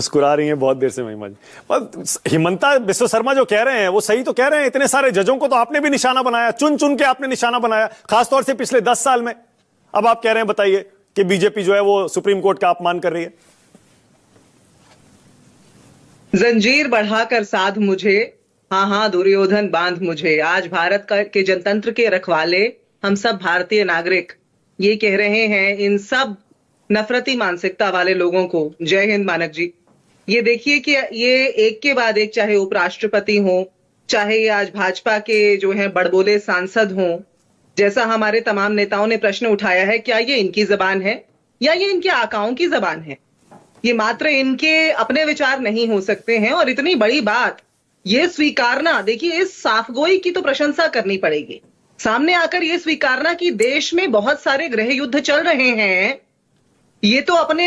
मुस्कुरा रही हैं बहुत देर से महिमा जी। और हिमंता बिस्व शर्मा जो कह रहे हैं वो सही तो कह रहे हैं, इतने सारे जजों को तो आपने भी निशाना बनाया, चुन चुन के आपने निशाना बनाया, खासतौर से पिछले 10 साल में। अब आप कह रहे हैं, बताइए, कि बीजेपी जो है वो सुप्रीम कोर्ट का अपमान कर रही है। जंजीर बढ़ाकर साध मुझे, हाँ हाँ दुर्योधन बांध मुझे। आज भारत के जनतंत्र के रखवाले हम सब भारतीय नागरिक ये कह रहे हैं इन सब नफरती मानसिकता वाले लोगों को। जय हिंद मानक जी। ये देखिए कि ये एक के बाद एक, चाहे उपराष्ट्रपति हो, चाहे ये आज भाजपा के जो है बड़बोले सांसद हों, जैसा हमारे तमाम नेताओं ने प्रश्न उठाया है, क्या ये इनकी जबान है या ये इनके आकाओं की जबान है? ये मात्र इनके अपने विचार नहीं हो सकते हैं। और इतनी बड़ी बात ये स्वीकारना, देखिए इस साफगोई की तो प्रशंसा करनी पड़ेगी। सामने आकर ये स्वीकारना कि देश में बहुत सारे गृह युद्ध चल रहे हैं, ये तो अपने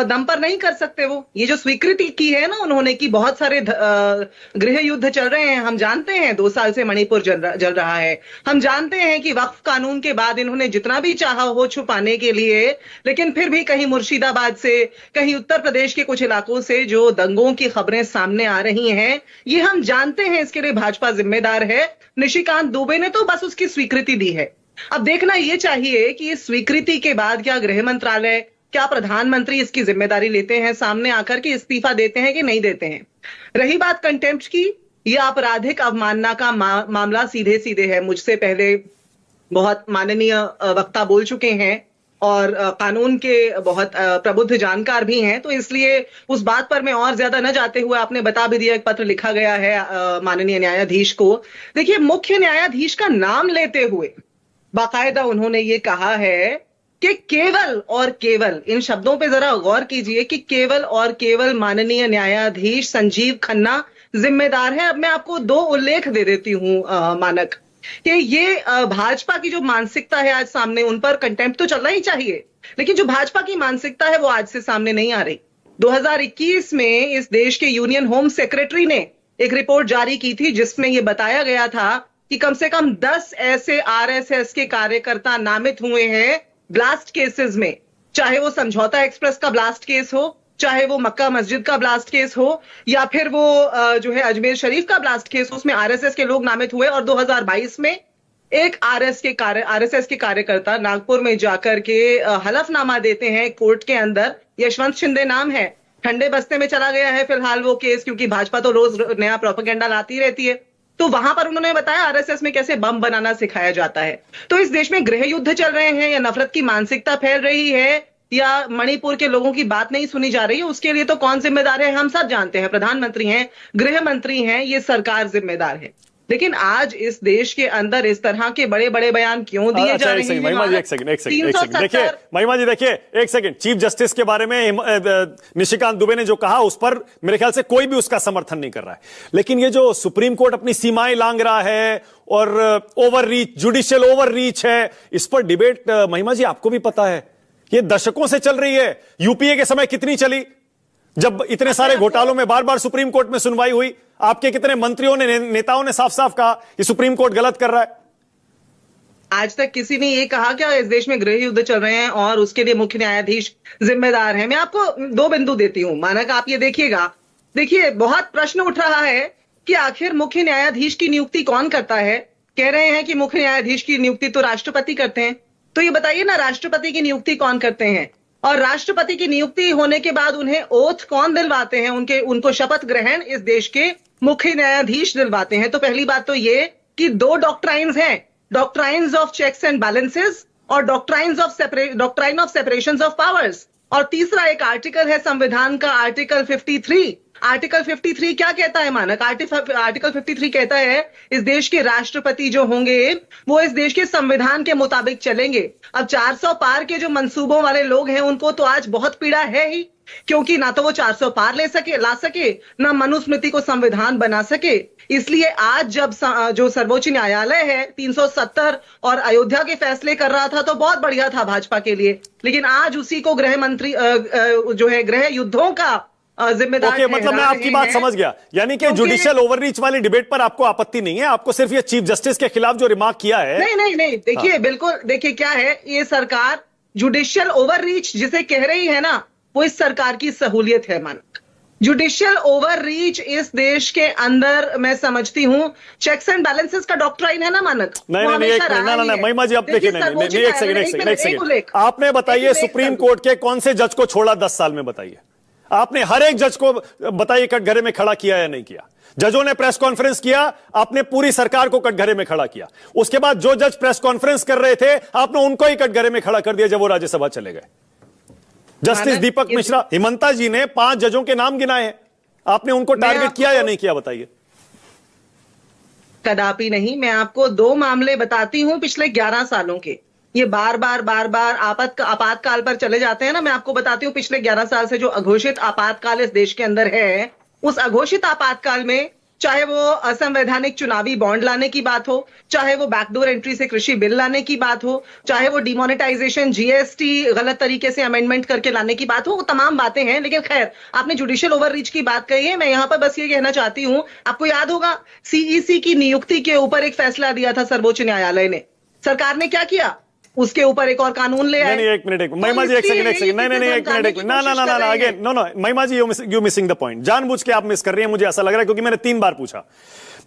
दम पर नहीं कर सकते वो। ये जो स्वीकृति की है ना उन्होंने कि बहुत सारे गृह युद्ध चल रहे हैं। हम जानते हैं 2 साल से मणिपुर जल रहा है। हम जानते हैं कि वक्फ कानून के बाद इन्होंने जितना भी चाहा हो छुपाने के लिए, लेकिन फिर भी कहीं मुर्शिदाबाद से, कहीं उत्तर प्रदेश के कुछ इलाकों से जो दंगों की खबरें सामने आ रही हैं, ये हम जानते हैं। इसके लिए भाजपा जिम्मेदार है। निशिकांत दुबे ने तो बस उसकी स्वीकृति दी है। अब देखना यह चाहिए कि इस स्वीकृति के बाद क्या गृह मंत्रालय, क्या प्रधानमंत्री इसकी जिम्मेदारी लेते हैं सामने आकर के इस्तीफा देते हैं कि नहीं देते हैं। रही बात कंटेम्प्ट की, यह आपराधिक अवमानना का मामला सीधे सीधे है। मुझसे पहले बहुत माननीय वक्ता बोल चुके हैं और कानून के बहुत प्रबुद्ध जानकार भी हैं, तो इसलिए उस बात पर मैं और ज्यादा न जाते हुए, आपने बता भी दिया, एक पत्र लिखा गया है माननीय न्यायाधीश को। देखिए मुख्य न्यायाधीश का नाम लेते हुए बाकायदा उन्होंने ये कहा है कि केवल और केवल, इन शब्दों पे जरा गौर कीजिए, कि केवल और केवल माननीय न्यायाधीश संजीव खन्ना जिम्मेदार है। अब मैं आपको 2 उल्लेख दे देती हूं मानक, कि ये भाजपा की जो मानसिकता है आज सामने, उन पर कंटेम्प्ट तो चलना ही चाहिए, लेकिन जो भाजपा की मानसिकता है वो आज से सामने नहीं आ रही। 2021 में इस देश के यूनियन होम सेक्रेटरी ने एक रिपोर्ट जारी की थी जिसमें यह बताया गया था कि कम से कम 10 ऐसे आरएसएस के कार्यकर्ता नामित हुए हैं ब्लास्ट केसेस में। चाहे वो समझौता एक्सप्रेस का ब्लास्ट केस हो, चाहे वो मक्का मस्जिद का ब्लास्ट केस हो, या फिर वो जो है अजमेर शरीफ का ब्लास्ट केस, उसमें आरएसएस के लोग नामित हुए। और 2022 में एक आरएसएस के कार्यकर्ता नागपुर में जाकर के हलफनामा देते हैं कोर्ट के अंदर। यशवंत शिंदे नाम है, ठंडे बस्ते में चला गया है फिलहाल वो केस, क्योंकि भाजपा तो रोज नया प्रोपेगेंडा लाती रहती है। तो वहां पर उन्होंने बताया आरएसएस में कैसे बम बनाना सिखाया जाता है। तो इस देश में गृह युद्ध चल रहे हैं, या नफरत की मानसिकता फैल रही है, या मणिपुर के लोगों की बात नहीं सुनी जा रही है, उसके लिए तो कौन जिम्मेदार है हम सब जानते हैं। प्रधानमंत्री हैं, गृह मंत्री हैं, ये सरकार जिम्मेदार है। लेकिन आज इस देश के अंदर इस तरह के बड़े बड़े बयान क्यों दिए जा रहे हैं? महिमा जी एक सेकंड देखिए, महिमा जी देखिए एक सेकंड। चीफ जस्टिस के बारे में निशिकांत दुबे ने जो कहा उस पर मेरे ख्याल से कोई भी उसका समर्थन नहीं कर रहा है, लेकिन ये जो सुप्रीम कोर्ट अपनी सीमाएं लांघ रहा है और over reach, judicial over reach है, इस पर डिबेट महिमा जी आपको भी पता है ये दशकों से चल रही है। यूपीए के समय कितनी चली, जब इतने सारे घोटालों में बार बार सुप्रीम कोर्ट में सुनवाई हुई, आपके कितने मंत्रियों ने, नेताओं ने साफ साफ कहा कि सुप्रीम कोर्ट गलत कर रहा है। आज तक किसी ने ये कहा क्या इस देश में गृह युद्ध चल रहे हैं और उसके लिए मुख्य न्यायाधीश जिम्मेदार है? मैं आपको 2 बिंदु देती हूं मानक, आप ये देखिएगा। देखिए बहुत प्रश्न उठ रहा है कि आखिर मुख्य न्यायाधीश की नियुक्ति कौन करता है? कह रहे हैं कि मुख्य न्यायाधीश की नियुक्ति तो राष्ट्रपति करते हैं। तो ये बताइए ना, राष्ट्रपति की नियुक्ति कौन करते हैं? और राष्ट्रपति की नियुक्ति होने के बाद उन्हें ओथ कौन दिलवाते हैं? उनको शपथ ग्रहण इस देश के मुख्य न्यायाधीश दिलवाते हैं। तो पहली बात तो ये कि 2 डॉक्ट्राइन्स हैं, doctrines of checks and balances और doctrine of separation of powers. और तीसरा एक आर्टिकल है संविधान का, आर्टिकल 53। आर्टिकल 53 क्या कहता है मानक? आर्टिकल 53 कहता है इस देश के राष्ट्रपति जो होंगे वो इस देश के संविधान के मुताबिक चलेंगे। अब 400 पार के जो मंसूबों वाले लोग हैं उनको तो आज बहुत पीड़ा है ही, क्योंकि ना तो वो 400 पार ला सके, ना मनुस्मृति को संविधान बना सके। इसलिए आज जब जो सर्वोच्च न्यायालय है 370 और अयोध्या के फैसले कर रहा था तो बहुत बढ़िया था भाजपा के लिए, लेकिन आज उसी को गृह मंत्री जो है गृह युद्धों का जिम्मेदार। मतलब मैं आपकी बात समझ गया, यानी कि जुडिशियल ओवररीच वाली डिबेट पर आपको आपत्ति नहीं है, आपको सिर्फ ये चीफ जस्टिस के खिलाफ जो रिमार्क किया है। नहीं देखिए, हाँ। बिल्कुल देखिए क्या है, ये सरकार जुडिशियल ओवररीच जिसे कह रही है ना, वो इस सरकार की सहूलियत है मानक। जुडिशियल ओवर रीच इस देश के अंदर मैं समझती हूं चेक्स एंड बैलेंसेस का डॉक्ट्राइन है ना मानक। नहीं, एक मिनट, ना महिमा जी, आप देखिए, नहीं, एक सेकंड, आपने बताइए सुप्रीम कोर्ट के कौन से जज को छोड़ा 10 साल में, बताइए। आपने हर एक जज को बताइए कटघरे में खड़ा किया या नहीं किया। जजों ने प्रेस कॉन्फ्रेंस किया, आपने पूरी सरकार को कटघरे में खड़ा किया। उसके बाद जो जज प्रेस कॉन्फ्रेंस कर रहे थे, आपने उनको ही कटघरे में खड़ा कर दिया जब वो राज्यसभा चले गए। जस्टिस दीपक मिश्रा, हिमंता जी ने 5 जजों के नाम गिनाए हैं, आपने उनको टारगेट किया या नहीं किया, बताइए। कदापि नहीं। मैं आपको 2 मामले बताती हूं पिछले 11 सालों के। ये बार बार आपातकाल पर चले जाते हैं ना। मैं आपको बताती हूं पिछले 11 साल से जो अघोषित आपातकाल इस देश के अंदर है, उस अघोषित आपातकाल में चाहे वो असंवैधानिक चुनावी बॉन्ड लाने की बात हो, चाहे वो बैकडोर एंट्री से कृषि बिल लाने की बात हो, चाहे वो डिमोनेटाइजेशन जीएसटी गलत तरीके से अमेंडमेंट करके लाने की बात हो, वो तमाम बातें हैं। लेकिन खैर, आपने जुडिशियल ओवररीच की बात कही है, मैं यहां पर बस ये कहना चाहती हूं, आपको याद होगा सीईसी की नियुक्ति के ऊपर एक फैसला दिया था सर्वोच्च न्यायालय ने। सरकार ने क्या किया? उसके ऊपर एक और कानून ले आए। नहीं, महिमा जी, एक सेकंड, नहीं, ना, अगेन, नो, महिमा जी, यू मिसिंग द पॉइंट। जानबूझ के आप मिस कर रही हैं, मुझे ऐसा लग रहा है, क्योंकि मैंने 3 बार पूछा।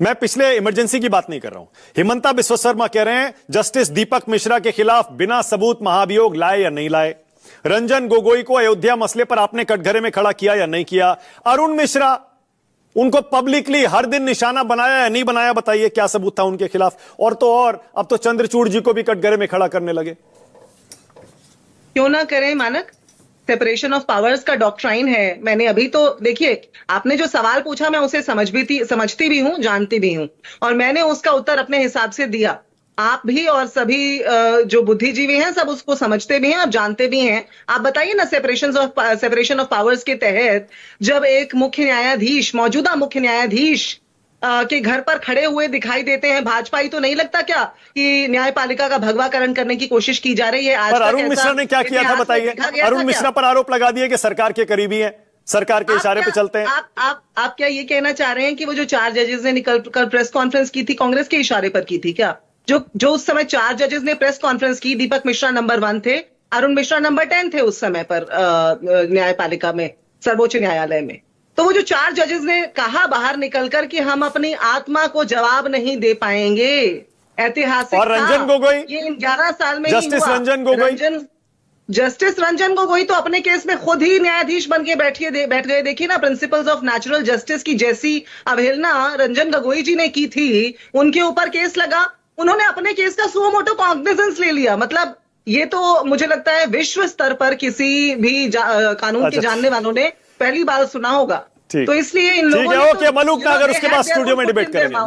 मैं पिछले इमरजेंसी की बात नहीं कर रहा हूं। हिमंता बिस्वा शर्मा कह रहे हैं जस्टिस दीपक मिश्रा के खिलाफ बिना सबूत महाभियोग लाए या नहीं लाए। रंजन गोगोई को अयोध्या मसले पर आपने कटघरे में खड़ा किया या नहीं किया। अरुण मिश्रा, उनको पब्लिकली हर दिन निशाना बनाया या नहीं बनाया, बताइए क्या सबूत था उनके खिलाफ। और तो और, अब तो चंद्रचूड़ जी को भी कटघरे में खड़ा करने लगे। क्यों ना करें मानक? सेपरेशन ऑफ पावर्स का डॉक्ट्राइन है। मैंने अभी तो देखिए, आपने जो सवाल पूछा मैं उसे समझती भी हूं, जानती भी हूं, और मैंने उसका उत्तर अपने हिसाब से दिया। आप भी और सभी जो बुद्धिजीवी हैं सब उसको समझते भी हैं, आप जानते भी हैं। आप बताइए ना, सेपरेशन ऑफ पावर्स के तहत जब एक मुख्य न्यायाधीश, मौजूदा मुख्य न्यायाधीश के घर पर खड़े हुए दिखाई देते हैं, भाजपाई तो नहीं लगता क्या कि न्यायपालिका का भगवाकरण करने की कोशिश की जा रही है? आज पर अरुण मिश्रा ने क्या किया था, बताइए। अरुण मिश्रा पर आरोप लगा दिए कि सरकार के करीबी है, सरकार के इशारे पे चलते हैं। आप क्या ये कहना चाह रहे हैं कि वो जो 4 जजेस ने निकल कर प्रेस कॉन्फ्रेंस की थी, कांग्रेस के इशारे पर की थी क्या? जो उस समय 4 जजेस ने प्रेस कॉन्फ्रेंस की, दीपक मिश्रा नंबर 1 थे, अरुण मिश्रा नंबर 10 थे उस समय पर न्यायपालिका में, सर्वोच्च न्यायालय में। तो वो जो 4 जजेस ने कहा बाहर निकलकर कि हम अपनी आत्मा को जवाब नहीं दे पाएंगे, ऐतिहासिक। और रंजन गोगोई, ये इन 11 साल में जस्टिस रंजन गोगोई, जस्टिस रंजन गोगोई तो अपने केस में खुद ही न्यायाधीश बन के बैठ गए। देखिए ना, प्रिंसिपल्स ऑफ नेचुरल जस्टिस की जैसी अवहेलना रंजन गोगोई जी ने की थी, उनके ऊपर केस लगा, उन्होंने अपने केस का सुओ मोटो कॉग्निजेंस ले लिया। मतलब ये तो मुझे लगता है विश्व स्तर पर किसी भी कानून के जानने वालों ने पहली बार सुना होगा। तो इसलिए इन लोगों ने ओके, मलूक नगर, उसके बाद स्टूडियो में डिबेट करेंगे।